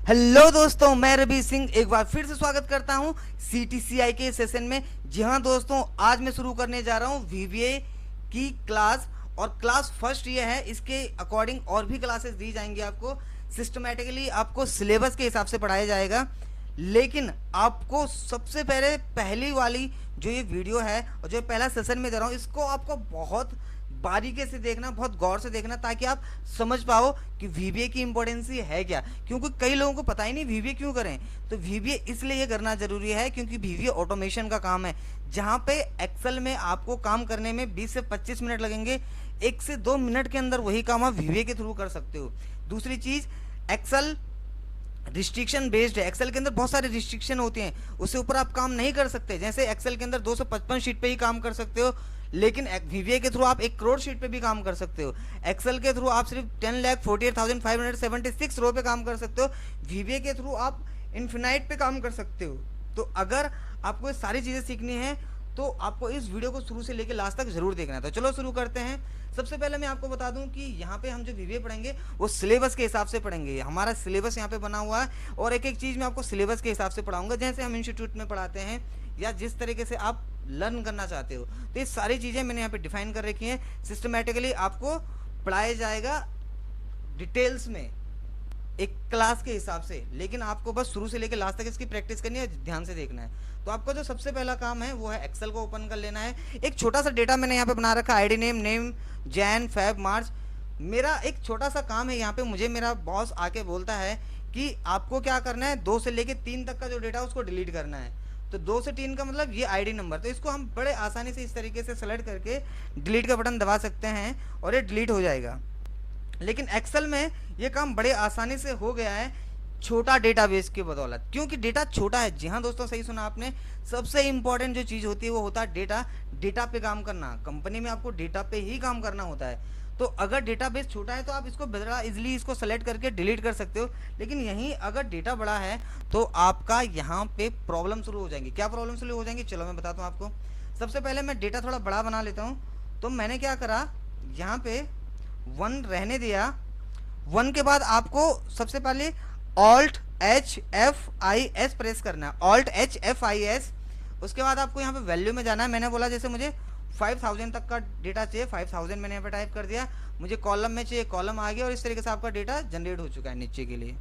Hello दोस्तों, मैं रवि सिंह एक बार फिर से स्वागत करता हूं CTCI के सेशन में। जी हाँ दोस्तों, आज मैं शुरू करने जा रहा हूं VBA की क्लास। और क्लास फर्स्ट ये है, इसके अकॉर्डिंग और भी क्लासेस दी जाएंगी आपको। सिस्टमेटिकली आपको सिलेबस के हिसाब से पढ़ाया जाएगा। लेकिन आपको सबसे पहले पहली वाली जो ये वीडियो है और जो पहला सेशन में दे रहा हूँ, इसको आपको बहुत बारीकी से देखना, बहुत गौर से देखना, ताकि आप समझ पाओ कि VBA की इंपॉर्टेंस है क्या। क्योंकि कई लोगों को पता ही नहीं VBA क्यों करें। तो VBA इसलिए ये करना जरूरी है क्योंकि VBA ऑटोमेशन का काम है, जहाँ पे एक्सेल में आपको काम करने में 20 से 25 मिनट लगेंगे। 1 से 2 मिनट के अंदर वही काम आप VBA के थ्रू कर सकते हो। दूसरी चीज़, एक्सेल रिस्ट्रिक्शन बेस्ड है। एक्सेल के अंदर बहुत सारे रिस्ट्रिक्शन होते हैं, उससे ऊपर आप काम नहीं कर सकते। जैसे एक्सेल के अंदर 255 शीट पे ही काम कर सकते हो, लेकिन VBA के थ्रू आप 1 करोड़ शीट पे भी काम कर सकते हो। एक्सेल के थ्रू आप सिर्फ 10,48,576 रो पे काम कर सकते हो। VBA के थ्रू आप इन्फिनाइट पे काम कर सकते हो। तो अगर आपको ये सारी चीज़ें सीखनी है तो आपको इस वीडियो को शुरू से लेकर लास्ट तक जरूर देखना है। तो चलो शुरू करते हैं। सबसे पहले मैं आपको बता दूं कि यहाँ पे हम जो VBA पढ़ेंगे वो सिलेबस के हिसाब से पढ़ेंगे। हमारा सिलेबस यहाँ पे बना हुआ है और एक एक चीज़ मैं आपको सिलेबस के हिसाब से पढ़ाऊंगा, जैसे हम इंस्टीट्यूट में पढ़ाते हैं या जिस तरीके से आप लर्न करना चाहते हो। तो ये सारी चीज़ें मैंने यहाँ पे डिफाइन कर रखी हैं। सिस्टमेटिकली आपको पढ़ाया जाएगा डिटेल्स में, एक क्लास के हिसाब से। लेकिन आपको बस शुरू से लेकर लास्ट तक इसकी प्रैक्टिस करनी है, ध्यान से देखना है। तो आपका जो सबसे पहला काम है वो है एक्सेल को ओपन कर लेना है। एक छोटा सा डेटा मैंने यहाँ पे बना रखा है, ID name Jan Feb March. मेरा एक छोटा सा काम है यहाँ पे, मुझे मेरा बॉस आके बोलता है कि आपको क्या करना है, 2 से लेकर 3 तक का जो डेटा है उसको डिलीट करना है। तो 2 से 3 का मतलब ये आईडी नंबर, तो इसको हम बड़े आसानी से इस तरीके से सेलेक्ट करके डिलीट का बटन दबा सकते हैं और ये डिलीट हो जाएगा। लेकिन एक्सेल में ये काम बड़े आसानी से हो गया है, छोटा डेटाबेस की बदौलत। क्योंकि डेटा छोटा है। जी हाँ दोस्तों, सही सुना आपने। सबसे इंपॉर्टेंट जो चीज़ होती है वो होता है डेटा। डेटा पे काम करना, कंपनी में आपको डेटा पे ही काम करना होता है। तो अगर डेटाबेस छोटा है तो आप इसको बड़ा इजीली इसको सेलेक्ट करके डिलीट कर सकते हो। लेकिन यहीं अगर डेटा बड़ा है तो आपका यहाँ पे प्रॉब्लम शुरू हो जाएंगी। क्या प्रॉब्लम शुरू हो जाएंगी, चलो मैं बताता हूँ आपको। सबसे पहले मैं डेटा थोड़ा बड़ा बना लेता हूँ। तो मैंने क्या करा, यहाँ पे 1 रहने दिया। 1 के बाद आपको सबसे पहले Alt+H+F+I+S प्रेस करना है, Alt+H+F+I+S। उसके बाद आपको यहाँ पे वैल्यू में जाना है। मैंने बोला जैसे मुझे 5000 तक का डेटा चाहिए, 5000 मैंने यहाँ पे टाइप कर दिया। मुझे कॉलम में चाहिए, कॉलम आ गया और इस तरीके से आपका डेटा जनरेट हो चुका है नीचे के लिए।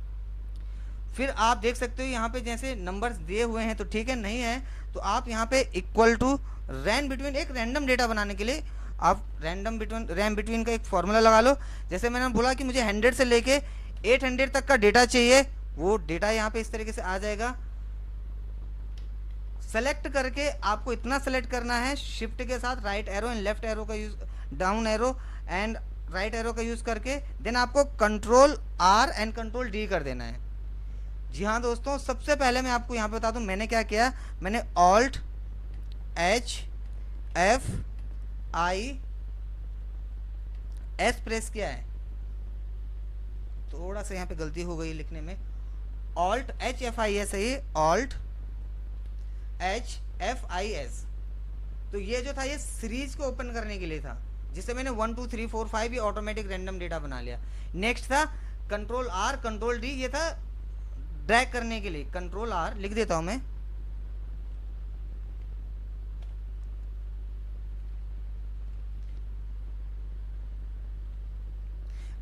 फिर आप देख सकते हो यहाँ पे जैसे नंबर्स दिए हुए हैं तो ठीक है, नहीं है तो आप यहाँ पे इक्वल टू रैन बिटवीन, एक रैंडम डेटा बनाने के लिए आप रैम बिटवीन का एक फॉर्मूला लगा लो। जैसे मैंने बोला कि मुझे 100 से लेके 800 तक का डेटा चाहिए, वो डेटा यहाँ पे इस तरीके से आ जाएगा। सेलेक्ट करके आपको इतना सेलेक्ट करना है, शिफ्ट के साथ right arrow and left arrow का use, down arrow and right arrow का यूज करके देन आपको Ctrl+R एंड Ctrl+D कर देना है। जी हाँ दोस्तों, सबसे पहले मैं आपको यहाँ पे बता दूं मैंने क्या किया। मैंने Alt+H+F+I+S प्रेस किया है। थोड़ा सा यहाँ पे गलती हो गई लिखने में, Alt+H+F+I+S है ये, Alt+H+F+I+S। तो ये जो था ये सीरीज को ओपन करने के लिए था, जिससे मैंने 1 2 3 4 5 ये ऑटोमेटिक रैंडम डेटा बना लिया। नेक्स्ट था Ctrl+R Ctrl+D, ये था ड्रैग करने के लिए। Ctrl+R लिख देता हूं मैं,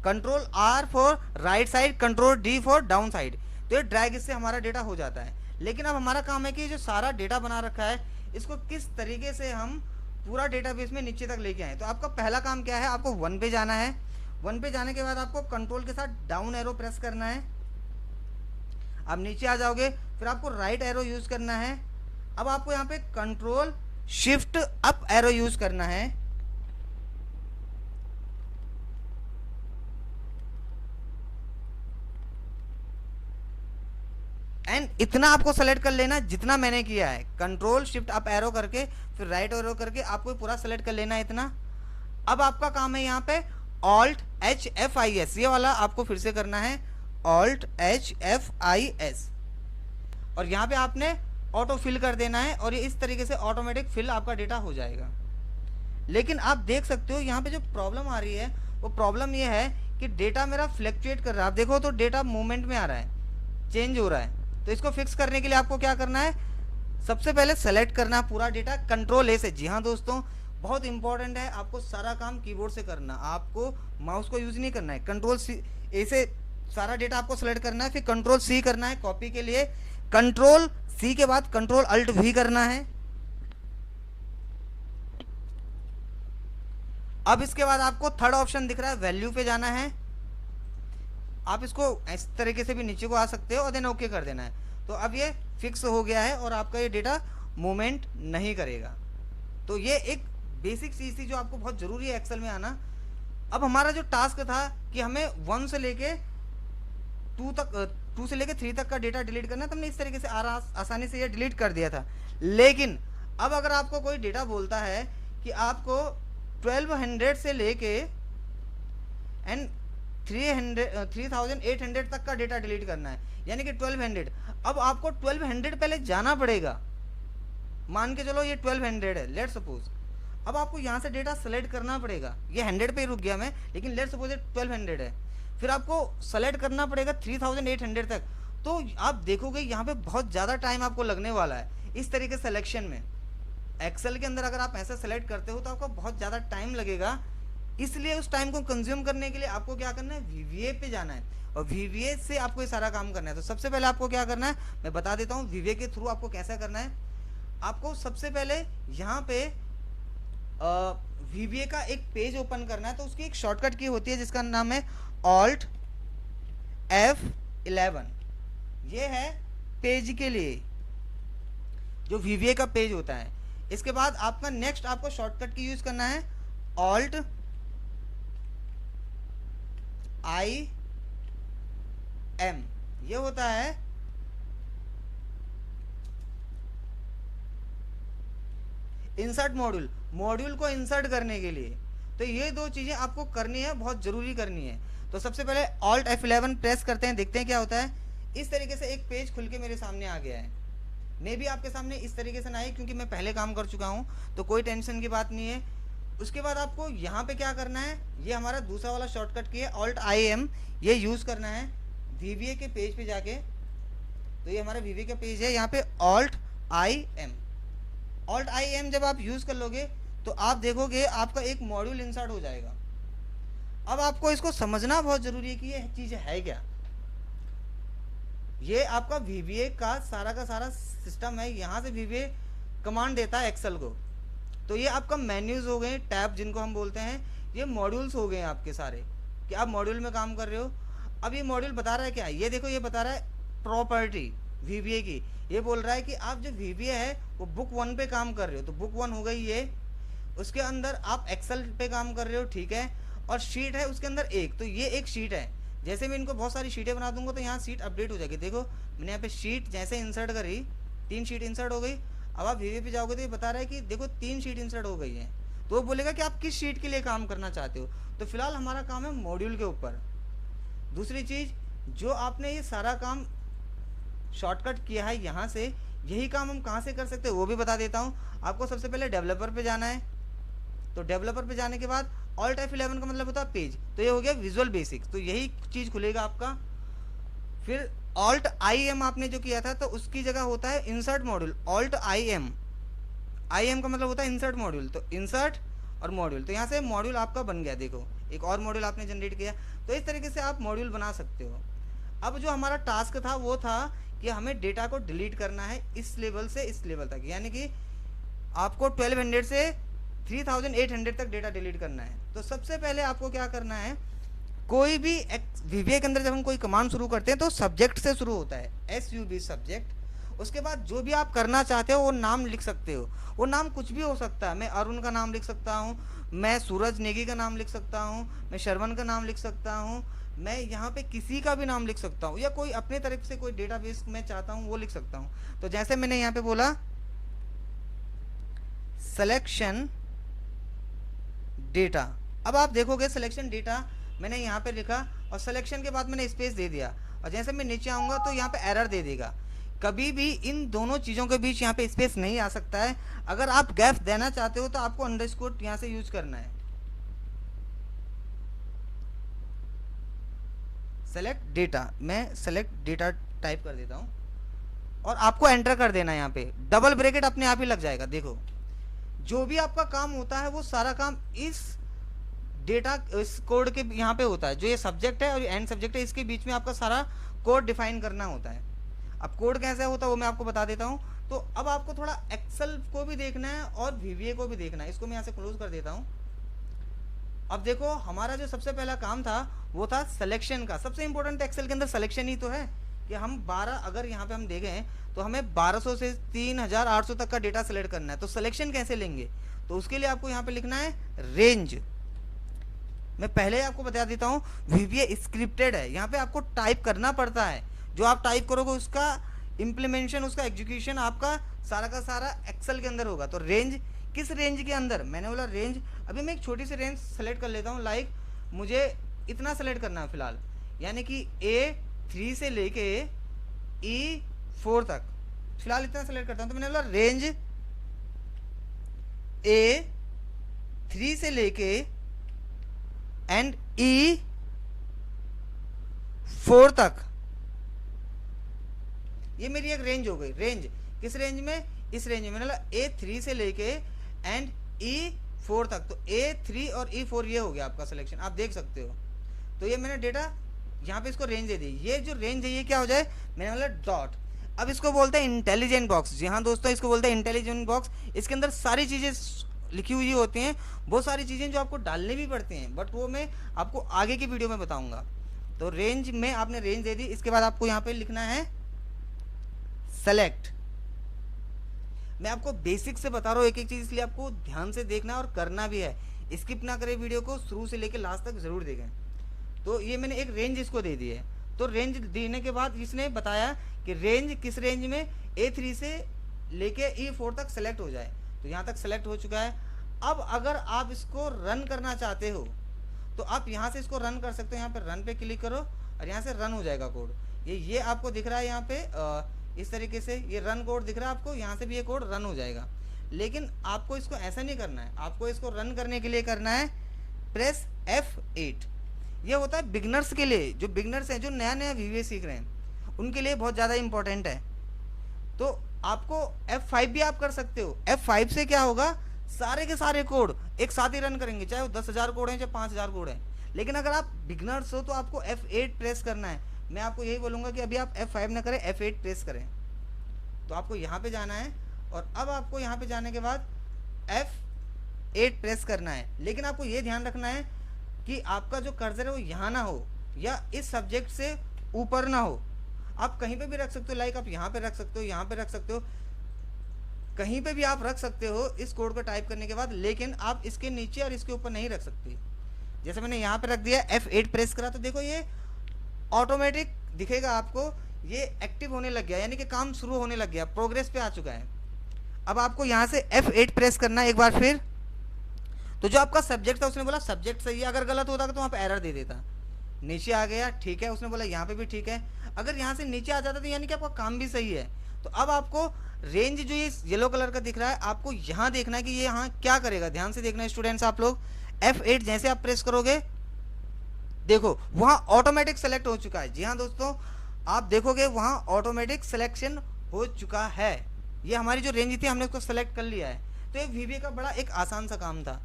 Ctrl+R for right side, Ctrl+D for down side. तो ये ड्रैग, इससे हमारा डेटा हो जाता है। लेकिन अब हमारा काम है कि जो सारा डेटा बना रखा है इसको किस तरीके से हम पूरा डेटाबेस में नीचे तक लेके आए। तो आपका पहला काम क्या है, आपको 1 पे जाना है। 1 पे जाने के बाद आपको कंट्रोल के साथ डाउन एरो प्रेस करना है। आप नीचे आ जाओगे, फिर आपको राइट एरो यूज करना है। अब आपको यहाँ पे Ctrl+Shift+Up एरो यूज करना है। एंड इतना आपको सेलेक्ट कर लेना जितना मैंने किया है। Ctrl+Shift+Up एरो करके फिर राइट एरो करके आपको पूरा सेलेक्ट कर लेना है इतना। अब आपका काम है यहाँ पे Alt+H+F+I+S, ये वाला आपको फिर से करना है, Alt+H+F+I+S। और यहाँ पे आपने ऑटो फिल कर देना है और ये इस तरीके से ऑटोमेटिक फिल आपका डेटा हो जाएगा। लेकिन आप देख सकते हो यहाँ पे जो प्रॉब्लम आ रही है वो प्रॉब्लम ये है कि डेटा मेरा फ्लक्चुएट कर रहा है। आप देखो तो डेटा मूवमेंट में आ रहा है। चेंज हो रहा है। तो इसको फिक्स करने के लिए आपको क्या करना है, सबसे पहले सेलेक्ट करना है पूरा डेटा कंट्रोल ए से। जी हाँ दोस्तों, बहुत इंपॉर्टेंट है, आपको सारा काम कीबोर्ड से करना, आपको माउस को यूज नहीं करना है। कंट्रोल सी ए से सारा डेटा आपको सेलेक्ट करना है, फिर कंट्रोल सी करना है कॉपी के लिए, कंट्रोल सी के बाद कंट्रोल अल्ट वी करना है। अब इसके बाद आपको थर्ड ऑप्शन दिख रहा है, वैल्यू पे जाना है। आप इसको इस तरीके से भी नीचे को आ सकते हो और देन ओके कर देना है। तो अब ये फिक्स हो गया है और आपका ये डेटा मूवमेंट नहीं करेगा। तो ये एक बेसिक चीज़ थी जो आपको बहुत ज़रूरी है एक्सेल में आना। अब हमारा जो टास्क था कि हमें 1 से लेके 2 से लेके 3 तक का डेटा डिलीट करना, तो हमने इस तरीके से आसानी से ये डिलीट कर दिया था। लेकिन अब अगर आपको कोई डेटा बोलता है कि आपको 1200 से लेके एंड 3800 तक का डेटा डिलीट करना है, यानी कि 1200, अब आपको 1200 पहले जाना पड़ेगा। मान के चलो ये 1200 है, लेट सपोज। अब आपको यहाँ से डेटा सेलेक्ट करना पड़ेगा, ये 100 पे ही रुक गया मैं, लेकिन लेट सपोज ये 1200 है, फिर आपको सेलेक्ट करना पड़ेगा 3800 तक। तो आप देखोगे यहाँ पे बहुत ज़्यादा टाइम आपको लगने वाला है इस तरीके सिलेक्शन में। एक्सेल के अंदर अगर आप ऐसा सेलेक्ट करते हो तो आपको बहुत ज़्यादा टाइम लगेगा, इसलिए उस टाइम को कंज्यूम करने के लिए आपको क्या करना है, वीवीए पे जाना है और वीवीए से आपको ये सारा काम करना है। तो सबसे पहले आपको क्या करना है मैं बता देता हूँ, वीवीए के थ्रू आपको कैसा करना है। आपको सबसे पहले यहाँ पे वीवीए का एक पेज ओपन करना है, तो उसकी एक शॉर्टकट की होती है जिसका नाम है Alt F11। ये है पेज के लिए जो वीवीए का पेज होता है। इसके बाद आपका नेक्स्ट आपको शॉर्टकट की यूज करना है Alt IM, ये होता है इंसर्ट मॉड्यूल, मॉड्यूल को इंसर्ट करने के लिए। तो ये दो चीजें आपको करनी है, बहुत जरूरी करनी है। तो सबसे पहले Alt F11 प्रेस करते हैं, देखते हैं क्या होता है। इस तरीके से एक पेज खुल के मेरे सामने आ गया है। मे भी आपके सामने इस तरीके से ना आए क्योंकि मैं पहले काम कर चुका हूँ, तो कोई टेंशन की बात नहीं है। उसके बाद आपको यहाँ पे क्या करना है, ये हमारा दूसरा वाला शॉर्टकट की है Alt IM, ये यूज़ करना है वीवीए के पेज पे जाके। तो ये हमारा वीवीए का पेज है, यहाँ पे Alt IM जब आप यूज़ कर लोगे तो आप देखोगे आपका एक मॉड्यूल इंसर्ट हो जाएगा। अब आपको इसको समझना बहुत ज़रूरी है कि ये चीज़ है क्या। ये आपका वीवीए का सारा सिस्टम है, यहाँ से वीवीए कमांड देता है एक्सेल को। तो ये आपका मेन्यूज़ हो गए, टैब जिनको हम बोलते हैं, ये मॉड्यूल्स हो गए आपके सारे कि आप मॉड्यूल में काम कर रहे हो। अब ये मॉड्यूल बता रहा है क्या, ये देखो ये बता रहा है प्रॉपर्टी वीवीए की। ये बोल रहा है कि आप जो वीवीए है वो बुक 1 पे काम कर रहे हो, तो बुक 1 हो गई ये। उसके अंदर आप एक्सेल पे काम कर रहे हो, ठीक है, और शीट है उसके अंदर एक, तो ये एक शीट है। जैसे मैं इनको बहुत सारी शीटें बना दूंगा तो यहाँ सीट अपडेट हो जाएगी। देखो मैंने यहाँ पे शीट जैसे इंसर्ट करी, 3 शीट इंसर्ट हो गई। अब आप वीवीए पे जाओगे तो ये बता रहा है कि देखो 3 शीट इंसर्ट हो गई है। तो वो बोलेगा कि आप किस शीट के लिए काम करना चाहते हो। तो फिलहाल हमारा काम है मॉड्यूल के ऊपर। दूसरी चीज़, जो आपने ये सारा काम शॉर्टकट किया है यहाँ से, यही काम हम कहाँ से कर सकते हैं वो भी बता देता हूँ आपको। सबसे पहले डेवलपर पे जाना है, तो डेवलपर पे जाने के बाद Alt F11 का मतलब होता है पेज, तो ये हो गया विजुअल बेसिक, तो यही चीज़ खुलेगा आपका। फिर Alt IM आपने जो किया था तो उसकी जगह होता है इंसर्ट मॉड्यूल, Alt IM का मतलब होता है इंसर्ट मॉड्यूल, तो इंसर्ट और मॉड्यूल, तो यहाँ से मॉड्यूल आपका बन गया। देखो एक और मॉड्यूल आपने जनरेट किया, तो इस तरीके से आप मॉड्यूल बना सकते हो। अब जो हमारा टास्क था वो था कि हमें डेटा को डिलीट करना है इस लेवल से इस लेवल तक, यानी कि आपको 1200 से 3800 तक डेटा डिलीट करना है। तो सबसे पहले आपको क्या करना है, कोई भी वीवीए के अंदर जब हम कोई कमांड शुरू करते हैं तो सब्जेक्ट से शुरू होता है, SUB सब्जेक्ट। उसके बाद जो भी आप करना चाहते हो वो नाम लिख सकते हो, वो नाम कुछ भी हो सकता है। मैं अरुण का नाम लिख सकता हूँ, मैं सूरज नेगी का नाम लिख सकता हूँ, मैं शरवण का नाम लिख सकता हूँ, मैं यहाँ पे किसी का भी नाम लिख सकता हूँ, या कोई अपने तरफ से कोई डेटाबेस मैं चाहता हूँ वो लिख सकता हूँ। तो जैसे मैंने यहाँ पे बोला सिलेक्शन डेटा, अब आप देखोगे सिलेक्शन डेटा मैंने यहाँ पे लिखा और सिलेक्शन के बाद मैंने स्पेस दे दिया, और जैसे मैं नीचे आऊँगा तो यहाँ पे एरर दे देगा। कभी भी इन दोनों चीज़ों के बीच यहाँ पे स्पेस नहीं आ सकता है। अगर आप गैप देना चाहते हो तो आपको अंडरस्कोर यहाँ से यूज करना है। सेलेक्ट डेटा, मैं सेलेक्ट डेटा टाइप कर देता हूँ और आपको एंटर कर देना है। यहाँ पे डबल ब्रैकेट अपने आप ही लग जाएगा। देखो जो भी आपका काम होता है वो सारा काम इस डेटा इस कोड के यहाँ पे होता है। जो ये सब्जेक्ट है और ये एंड सब्जेक्ट है, इसके बीच में आपका सारा कोड डिफाइन करना होता है। अब कोड कैसे होता है वो मैं आपको बता देता हूँ। तो अब आपको थोड़ा एक्सेल को भी देखना है और वीवीए को भी देखना है। इसको मैं यहाँ से क्लोज कर देता हूँ। अब देखो हमारा जो सबसे पहला काम था वो था सिलेक्शन का। सबसे इंपॉर्टेंट एक्सेल के अंदर सिलेक्शन ही तो है कि हम 12, अगर यहाँ पे हम देखें तो हमें 1200 से 3800 तक का डेटा सेलेक्ट करना है। तो सिलेक्शन कैसे लेंगे, तो उसके लिए आपको यहाँ पे लिखना है रेंज। मैं पहले आपको बता देता हूँ वीवीए स्क्रिप्टेड है, यहाँ पे आपको टाइप करना पड़ता है। जो आप टाइप करोगे उसका इम्प्लीमेंटेशन, उसका एग्जीक्यूशन आपका सारा का सारा एक्सेल के अंदर होगा। तो रेंज, किस रेंज के अंदर, मैंने बोला रेंज। अभी मैं एक छोटी सी रेंज सेलेक्ट कर लेता हूँ। लाइक मुझे इतना सेलेक्ट करना है फिलहाल, यानी कि A3 से लेके E4 तक फिलहाल इतना सेलेक्ट करता हूँ। तो मैंने बोला रेंज A3 से लेके एंड E4 तक, ये मेरी एक रेंज हो गई। रेंज किस रेंज में, इस रेंज में। मैंने बोला A3 से लेके एंड E4 तक। तो A3 और E4 ये हो गया आपका सिलेक्शन, आप देख सकते हो। तो ये मैंने डेटा यहाँ पे इसको रेंज दे दी। ये जो रेंज है ये क्या हो जाए, मैंने बोला डॉट। अब इसको बोलते हैं इंटेलिजेंट बॉक्स। जी हाँ दोस्तों, इसको बोलते हैं इंटेलिजेंट बॉक्स। इसके अंदर सारी चीज़ें लिखी हुई होती हैं, बहुत सारी चीज़ें जो आपको डालने भी पड़ती हैं, बट वो मैं आपको आगे की वीडियो में बताऊंगा। तो रेंज में आपने रेंज दे दी। इसके बाद आपको यहाँ पे लिखना है सेलेक्ट। मैं आपको बेसिक से बता रहा हूँ एक एक चीज़, इसलिए आपको ध्यान से देखना और करना भी है। स्किप ना करें वीडियो को, शुरू से लेकर लास्ट तक ज़रूर देखें। तो ये मैंने एक रेंज इसको दे दी है। तो रेंज देने के बाद इसने बताया कि रेंज किस रेंज में A3 से लेके E4 तक सेलेक्ट हो जाए। तो यहाँ तक सेलेक्ट हो चुका है। अब अगर आप इसको रन करना चाहते हो तो आप यहाँ से इसको रन कर सकते हो। यहाँ पे रन पे क्लिक करो और यहाँ से रन हो जाएगा कोड। ये आपको दिख रहा है यहाँ पे इस तरीके से ये रन कोड दिख रहा है आपको। यहाँ से भी ये कोड रन हो जाएगा। लेकिन आपको इसको ऐसा नहीं करना है। आपको इसको रन करने के लिए करना है प्रेस F8। ये होता है बिगनर्स के लिए, जो बिगनर्स हैं, जो नया नया वीवीए सीख रहे हैं, उनके लिए बहुत ज़्यादा इंपॉर्टेंट है। तो आपको F5 भी आप कर सकते हो। F5 से क्या होगा, सारे के सारे कोड एक साथ ही रन करेंगे, चाहे वो 10,000 कोड हैं चाहे 5,000 कोड हैं। लेकिन अगर आप बिगनर्स हो तो आपको F8 प्रेस करना है। मैं आपको यही बोलूँगा कि अभी आप F5 ना करें, F8 प्रेस करें। तो आपको यहाँ पे जाना है और अब आपको यहाँ पे जाने के बाद F8 प्रेस करना है। लेकिन आपको ये ध्यान रखना है कि आपका जो कर्सर है वो यहाँ ना हो या इस सब्जेक्ट से ऊपर ना हो। आप कहीं पे भी रख सकते हो, लाइक आप यहाँ पे रख सकते हो, यहाँ पे रख सकते हो, कहीं पे भी आप रख सकते हो इस कोड को टाइप करने के बाद। लेकिन आप इसके नीचे और इसके ऊपर नहीं रख सकते। जैसे मैंने यहाँ पे रख दिया, F8 प्रेस करा, तो देखो ये ऑटोमेटिक दिखेगा आपको, ये एक्टिव होने लग गया, यानी कि काम शुरू होने लग गया, प्रोग्रेस पे आ चुका है। अब आपको यहाँ से F8 प्रेस करना है एक बार फिर। तो जो आपका सब्जेक्ट था उसने बोला सब्जेक्ट सही है, अगर गलत होता तो वहाँ पे एरर दे देता। नीचे आ गया, ठीक है, उसने बोला यहाँ पे भी ठीक है। अगर यहाँ से नीचे आ जाता तो यानी कि आपका काम भी सही है। तो अब आपको रेंज जो ये येलो कलर का दिख रहा है, आपको यहाँ देखना है कि ये यहाँ क्या करेगा। ध्यान से देखना स्टूडेंट्स, आप लोग F8 जैसे आप प्रेस करोगे, देखो वहाँ ऑटोमेटिक सेलेक्ट हो चुका है। जी हाँ दोस्तों, आप देखोगे वहाँ ऑटोमेटिक सिलेक्शन हो चुका है। ये हमारी जो रेंज थी हमने उसको सेलेक्ट कर लिया है। तो ये वीवीए का बड़ा एक आसान सा काम था।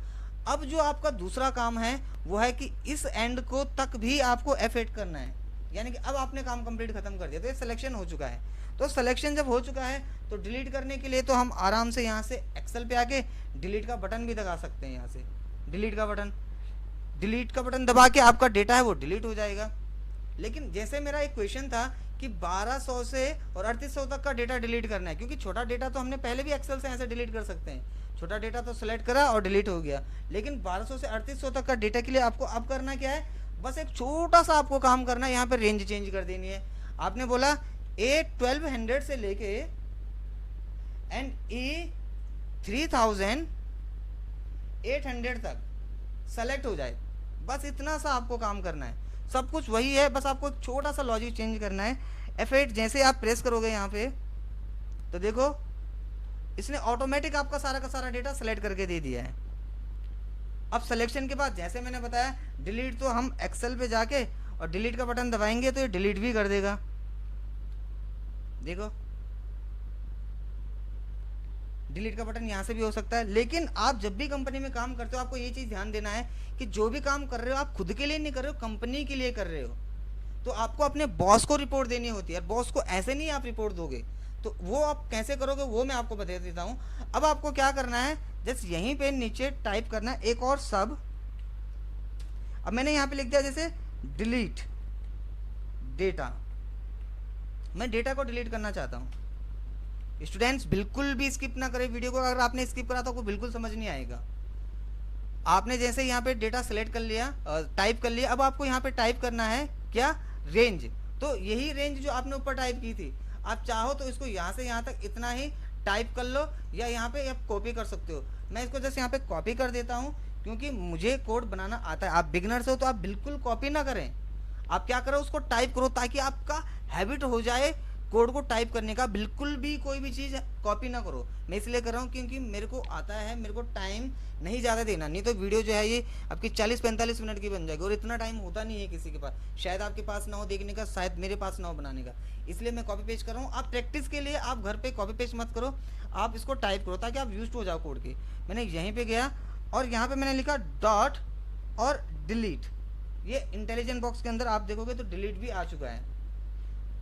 अब जो आपका दूसरा काम है वो है कि इस एंड को तक भी आपको F8 करना है, यानी कि अब आपने काम कंप्लीट खत्म कर दिया। तो ये सिलेक्शन हो चुका है। तो सिलेक्शन जब हो चुका है तो डिलीट करने के लिए तो हम आराम से यहाँ से एक्सेल पे आके डिलीट का बटन भी दबा सकते हैं। यहाँ से डिलीट का बटन दबा के आपका डेटा है वो डिलीट हो जाएगा। लेकिन जैसे मेरा एक क्वेश्चन था कि 1200 से और 3800 तक का डेटा डिलीट करना है, क्योंकि छोटा डेटा तो हमने पहले भी एक्सेल से ऐसे डिलीट कर सकते हैं। छोटा डेटा तो सेलेक्ट करा और डिलीट हो गया। लेकिन 1200 से 3800 तक का डेटा के लिए आपको अब करना क्या है, बस एक छोटा सा आपको काम करना है। यहाँ पे रेंज चेंज कर देनी है। आपने बोला A1200 से लेके एंड E3800 तक सेलेक्ट हो जाए, बस इतना सा आपको काम करना है। सब कुछ वही है, बस आपको एक छोटा सा लॉजिक चेंज करना है। F8 जैसे आप प्रेस करोगे यहाँ पे तो देखो इसने ऑटोमेटिक आपका सारा का सारा डेटा सेलेक्ट करके दे दिया है। अब सिलेक्शन के बाद जैसे मैंने बताया डिलीट, तो हम एक्सेल पे जाके और डिलीट का बटन दबाएंगे तो ये डिलीट भी कर देगा। देखो डिलीट का बटन यहाँ से भी हो सकता है। लेकिन आप जब भी कंपनी में काम करते हो आपको ये चीज़ ध्यान देना है कि जो भी काम कर रहे हो आप खुद के लिए नहीं कर रहे हो, कंपनी के लिए कर रहे हो। तो आपको अपने बॉस को रिपोर्ट देनी होती है, और बॉस को ऐसे नहीं आप रिपोर्ट दोगे। तो वो आप कैसे करोगे वो मैं आपको बता देता हूँ। अब आपको क्या करना है, जस्ट यहीं पे नीचे टाइप करना है एक और सब। अब मैंने यहाँ पे लिख दिया जैसे डिलीट डेटा, मैं डेटा को डिलीट करना चाहता हूँ। स्टूडेंट्स बिल्कुल भी स्किप ना करें वीडियो को, अगर आपने स्किप करा तो आपको बिल्कुल समझ नहीं आएगा। आपने जैसे यहाँ पे डेटा सेलेक्ट कर लिया, टाइप कर लिया, अब आपको यहाँ पे टाइप करना है क्या, रेंज। तो यही रेंज जो आपने ऊपर टाइप की थी, आप चाहो तो इसको यहाँ से यहाँ तक इतना ही टाइप कर लो, या यहाँ पे आप कॉपी कर सकते हो। मैं इसको जैसे यहाँ पे कॉपी कर देता हूँ क्योंकि मुझे कोड बनाना आता है। आप बिगनर्स हो तो आप बिल्कुल कॉपी ना करें, आप क्या करो उसको टाइप करो, ताकि आपका हैबिट हो जाए कोड को टाइप करने का। बिल्कुल भी कोई भी चीज़ कॉपी ना करो। मैं इसलिए कर रहा हूँ क्योंकि मेरे को आता है, मेरे को टाइम नहीं ज़्यादा देना, नहीं तो वीडियो जो है ये आपकी 40-45 मिनट की बन जाएगी, और इतना टाइम होता नहीं है किसी के पास। शायद आपके पास ना हो देखने का, शायद मेरे पास ना हो बनाने का, इसलिए मैं कॉपी पेस्ट कर रहा हूँ। आप प्रैक्टिस के लिए आप घर पर कॉपी पेस्ट मत करो, आप इसको टाइप करो ताकि आप यूज हो जाओ कोड के। मैंने यहीं पर गया और यहाँ पर मैंने लिखा डॉट और डिलीट। ये इंटेलिजेंट बॉक्स के अंदर आप देखोगे तो डिलीट भी आ चुका है।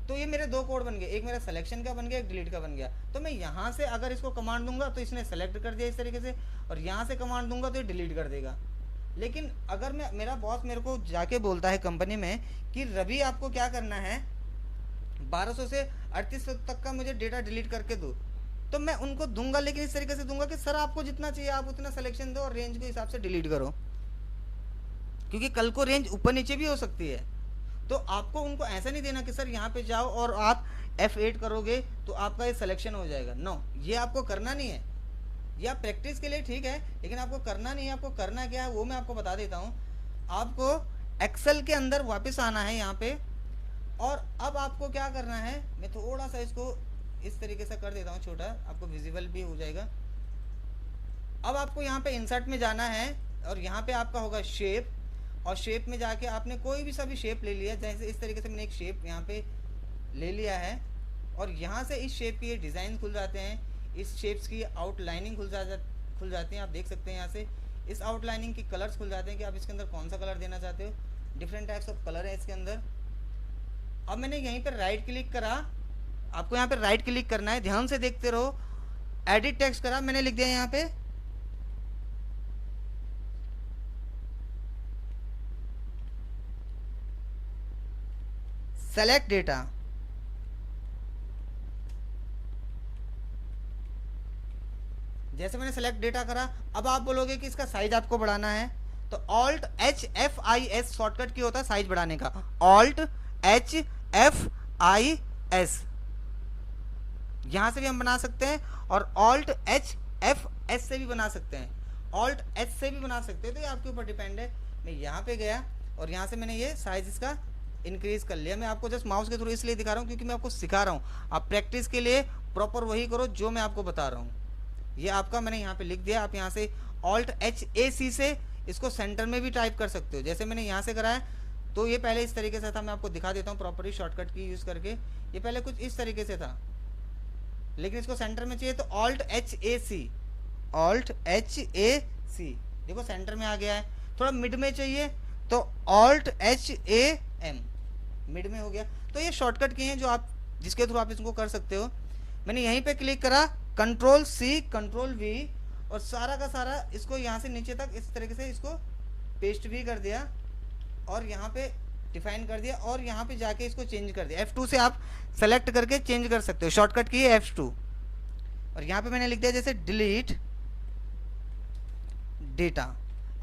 तो ये मेरे दो कोड बन गए, एक मेरा सिलेक्शन का बन गया, एक डिलीट का बन गया। तो मैं यहाँ से अगर इसको कमांड दूंगा तो इसने सेलेक्ट कर दिया इस तरीके से, और यहाँ से कमांड दूंगा तो ये डिलीट कर देगा। लेकिन अगर मैं, मेरा बॉस मेरे को जाके बोलता है कंपनी में कि रवि आपको क्या करना है, 1200 से 3800 तक का मुझे डेटा डिलीट करके दो, तो मैं उनको दूंगा, लेकिन इस तरीके से दूंगा कि सर आपको जितना चाहिए आप उतना सिलेक्शन दो और रेंज के हिसाब से डिलीट करो, क्योंकि कल को रेंज ऊपर नीचे भी हो सकती है। तो आपको उनको ऐसा नहीं देना कि सर यहाँ पे जाओ और आप F8 करोगे तो आपका ये सिलेक्शन हो जाएगा। नो, ये आपको करना नहीं है। ये आप प्रैक्टिस के लिए ठीक है, लेकिन आपको करना नहीं है। आपको करना क्या है वो मैं आपको बता देता हूँ। आपको एक्सेल के अंदर वापस आना है यहाँ पे, और अब आपको क्या करना है, मैं थोड़ा सा इसको इस तरीके से कर देता हूँ छोटा, आपको विजिबल भी हो जाएगा। अब आपको यहाँ पे इंसर्ट में जाना है, और यहाँ पे आपका होगा शेप, और शेप में जाके आपने कोई भी सभी शेप ले लिया। जैसे इस तरीके से मैंने एक शेप यहाँ पे ले लिया है, और यहाँ से इस शेप की डिज़ाइन खुल जाते हैं, इस शेप्स की आउटलाइनिंग खुल जाती हैं। आप देख सकते हैं यहाँ से इस आउटलाइनिंग की कलर्स खुल जाते हैं कि आप इसके अंदर कौन सा कलर देना चाहते हो। डिफरेंट टाइप्स ऑफ कलर है इसके अंदर। अब मैंने यहीं पर राइट क्लिक करा, आपको यहाँ पर राइट क्लिक करना है, ध्यान से देखते रहो। एडिट टेक्स्ट करा, मैंने लिख दिया यहाँ पे सेलेक्ट डेटा। जैसे मैंने सेलेक्ट डेटा करा, अब आप बोलोगे कि इसका साइज आपको बढ़ाना है, तो ऑल्ट HFIS शॉर्टकट की होता है साइज बढ़ाने का। ऑल्ट HFIS यहां से भी हम बना सकते हैं, और ऑल्ट HFS से भी बना सकते हैं, ऑल्ट H से भी बना सकते हैं। तो ये आपके ऊपर डिपेंड है। मैं यहाँ पे गया और यहाँ से मैंने ये साइज इसका इंक्रीज कर लिया। मैं आपको जस्ट माउस के थ्रू इसलिए दिखा रहा हूँ क्योंकि मैं आपको सिखा रहा हूँ। आप प्रैक्टिस के लिए प्रॉपर वही करो जो मैं आपको बता रहा हूँ। ये आपका मैंने यहाँ पे लिख दिया। आप यहाँ से ऑल्ट HAC से इसको सेंटर में भी टाइप कर सकते हो, जैसे मैंने यहाँ से करा है। तो ये पहले इस तरीके से था, मैं आपको दिखा देता हूँ प्रॉपरली शॉर्टकट की यूज़ करके। ये पहले कुछ इस तरीके से था, लेकिन इसको सेंटर में चाहिए तो ऑल्ट HAC, ऑल्ट HAC, देखो सेंटर में आ गया है। थोड़ा मिड में चाहिए तो ऑल्ट HAM, मिड में हो गया। तो ये शॉर्टकट की हैं जो आप, जिसके थ्रू आप इसको कर सकते हो। मैंने यहीं पे क्लिक करा, कंट्रोल C कंट्रोल V, और सारा का सारा इसको यहाँ से नीचे तक इस तरीके से इसको पेस्ट भी कर दिया, और यहाँ पे डिफाइन कर दिया, और यहाँ पे जाके इसको चेंज कर दिया। F2 से आप सेलेक्ट करके चेंज कर सकते हो, शॉर्टकट की है F2। और यहाँ पे मैंने लिख दिया जैसे डिलीट डेटा।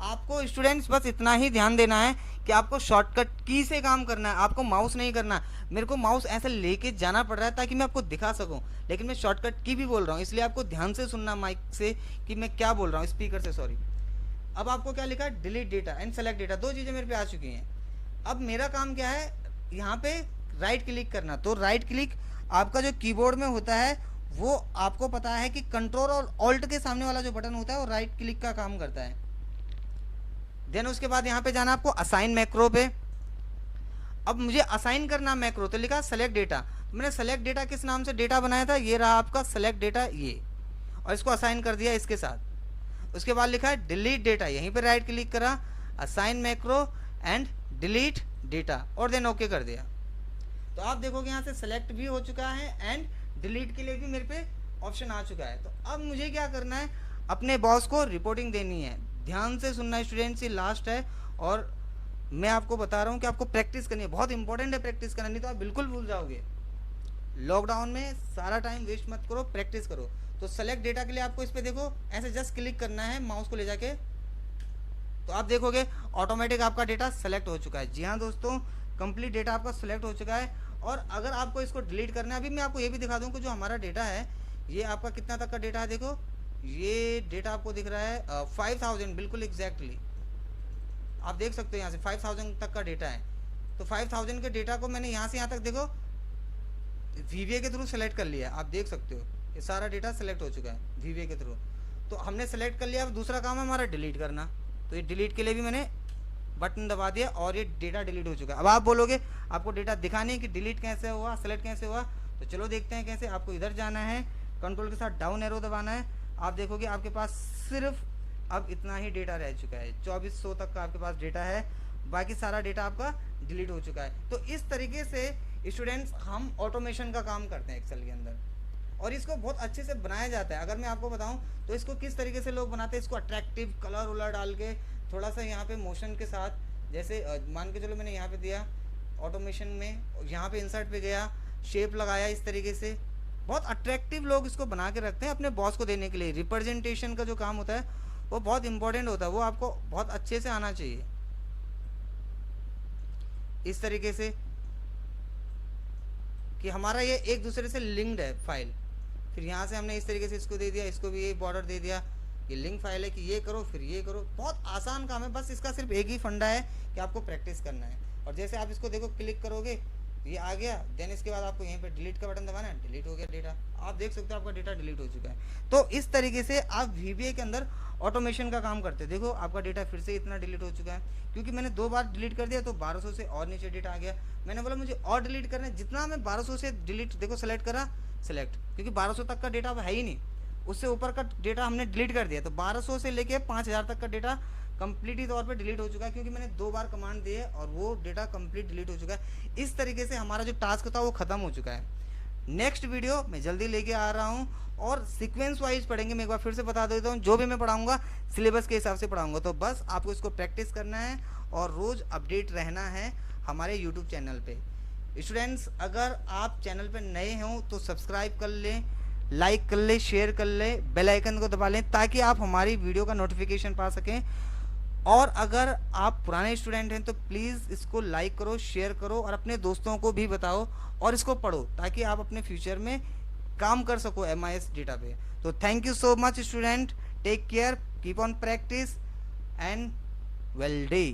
आपको स्टूडेंट्स बस इतना ही ध्यान देना है कि आपको शॉर्टकट की से काम करना है, आपको माउस नहीं करना। मेरे को माउस ऐसे लेके जाना पड़ रहा है ताकि मैं आपको दिखा सकूं, लेकिन मैं शॉर्टकट की भी बोल रहा हूं, इसलिए आपको ध्यान से सुनना माइक से कि मैं क्या बोल रहा हूं, स्पीकर से, सॉरी। अब आपको क्या लिखा, delete data and select data, दो चीज़ें मेरे पे आ चुकी हैं। अब मेरा काम क्या है, यहाँ पे राइट क्लिक करना। तो राइट क्लिक आपका जो कीबोर्ड में होता है वो आपको पता है कि कंट्रोल और ऑल्ट के सामने वाला जो बटन होता है वो राइट क्लिक का काम करता है। देन उसके बाद यहाँ पे जाना आपको असाइन मैक्रो पे। अब मुझे असाइन करना मैक्रो, तो लिखा सेलेक्ट डेटा। तो मैंने सेलेक्ट डेटा किस नाम से डेटा बनाया था, ये रहा आपका सेलेक्ट डेटा ये, और इसको असाइन कर दिया इसके साथ। उसके बाद लिखा है डिलीट डेटा, यहीं पर राइट क्लिक करा, assign macro and delete data, और देन ओके कर दिया। तो आप देखोगे यहाँ से सेलेक्ट भी हो चुका है एंड डिलीट के लिए भी मेरे पे ऑप्शन आ चुका है। तो अब मुझे क्या करना है, अपने बॉस को रिपोर्टिंग देनी है। ध्यान से सुनना स्टूडेंट्स, ये लास्ट है और मैं आपको बता रहा हूँ कि आपको प्रैक्टिस करनी है, बहुत इंपॉर्टेंट है प्रैक्टिस करना, नहीं तो आप बिल्कुल भूल जाओगे। लॉकडाउन में सारा टाइम वेस्ट मत करो, प्रैक्टिस करो। तो सेलेक्ट डेटा के लिए आपको इस पर देखो ऐसे जस्ट क्लिक करना है माउस को ले जाके, तो आप देखोगे ऑटोमेटिक आपका डेटा सेलेक्ट हो चुका है। जी हाँ दोस्तों, कंप्लीट डेटा आपका सेलेक्ट हो चुका है। और अगर आपको इसको डिलीट करना है, अभी मैं आपको ये भी दिखा दूँ कि जो हमारा डेटा है ये आपका कितना तक का डेटा है। देखो ये डेटा आपको दिख रहा है 5000, बिल्कुल एग्जैक्टली आप देख सकते हो यहाँ से 5000 तक का डेटा है। तो 5000 के डेटा को मैंने यहाँ से यहाँ तक देखो वीवीए के थ्रू सेलेक्ट कर लिया, आप देख सकते हो ये सारा डेटा सेलेक्ट हो चुका है वीवीए के थ्रू। तो हमने सेलेक्ट कर लिया, अब दूसरा काम है हमारा डिलीट करना। तो ये डिलीट के लिए भी मैंने बटन दबा दिया और ये डेटा डिलीट हो चुका है। अब आप बोलोगे आपको डेटा दिखाने है कि डिलीट कैसे हुआ, सेलेक्ट कैसे हुआ, तो चलो देखते हैं कैसे। आपको इधर जाना है, कंट्रोल के साथ डाउन एरो दबाना है, आप देखोगे आपके पास सिर्फ अब इतना ही डेटा रह चुका है, 2400 तक का आपके पास डेटा है, बाकी सारा डेटा आपका डिलीट हो चुका है। तो इस तरीके से स्टूडेंट्स हम ऑटोमेशन का काम करते हैं एक्सेल के अंदर, और इसको बहुत अच्छे से बनाया जाता है। अगर मैं आपको बताऊं तो इसको किस तरीके से लोग बनाते हैं, इसको अट्रैक्टिव कलर उलर डाल के थोड़ा सा यहाँ पे मोशन के साथ, जैसे मान के चलो मैंने यहाँ पे दिया ऑटोमेशन में, यहाँ पे इंसर्ट पे गया, शेप लगाया, इस तरीके से बहुत अट्रैक्टिव लोग इसको बना के रखते हैं अपने बॉस को देने के लिए। रिप्रेजेंटेशन का जो काम होता है वो बहुत इंपॉर्टेंट होता है, वो आपको बहुत अच्छे से आना चाहिए। इस तरीके से कि हमारा ये एक दूसरे से लिंक्ड है फाइल, फिर यहाँ से हमने इस तरीके से इसको दे दिया, इसको भी ये बॉर्डर दे दिया, ये लिंक फाइल है कि ये करो फिर ये करो। बहुत आसान काम है, बस इसका सिर्फ एक ही फंडा है कि आपको प्रैक्टिस करना है। और जैसे आप इसको देखो क्लिक करोगे ये आ गया, देन इसके बाद आपको यहीं पे डिलीट का बटन दबाना है, डिलीट हो गया डेटा। आप देख सकते हो आपका डेटा डिलीट हो चुका है। तो इस तरीके से आप वीबीए के अंदर ऑटोमेशन का काम करते हैं। देखो आपका डेटा फिर से इतना डिलीट हो चुका है, क्योंकि मैंने 2 बार डिलीट कर दिया तो 1200 से और नीचे डेटा आ गया। मैंने बोला मुझे और डिलीट करना है, जितना मैं 1200 से डिलीट, देखो सेलेक्ट करा, सेलेक्ट, क्योंकि 1200 तक का डेटा अब है ही नहीं, उससे ऊपर का डेटा हमने डिलीट कर दिया। तो 1200 से लेके 5000 तक का डेटा कंप्लीटली तौर पे डिलीट हो चुका है, क्योंकि मैंने 2 बार कमांड दी है और वो डेटा कंप्लीट डिलीट हो चुका है। इस तरीके से हमारा जो टास्क था वो खत्म हो चुका है। नेक्स्ट वीडियो मैं जल्दी लेके आ रहा हूँ और सीक्वेंस वाइज पढ़ेंगे। मैं एक बार फिर से बता देता हूँ, जो भी मैं पढ़ाऊँगा सिलेबस के हिसाब से पढ़ाऊँगा। तो बस आपको इसको प्रैक्टिस करना है और रोज़ अपडेट रहना है हमारे यूट्यूब चैनल पे। स्टूडेंट्स अगर आप चैनल पे नए हों तो सब्सक्राइब कर लें, लाइक कर लें, शेयर कर लें, बेल आइकन को दबा लें ताकि आप हमारी वीडियो का नोटिफिकेशन पा सकें। और अगर आप पुराने स्टूडेंट हैं तो प्लीज़ इसको लाइक करो, शेयर करो और अपने दोस्तों को भी बताओ और इसको पढ़ो ताकि आप अपने फ्यूचर में काम कर सको MIS डेटा पे। तो thank you so much student, take care, keep on practice and well day.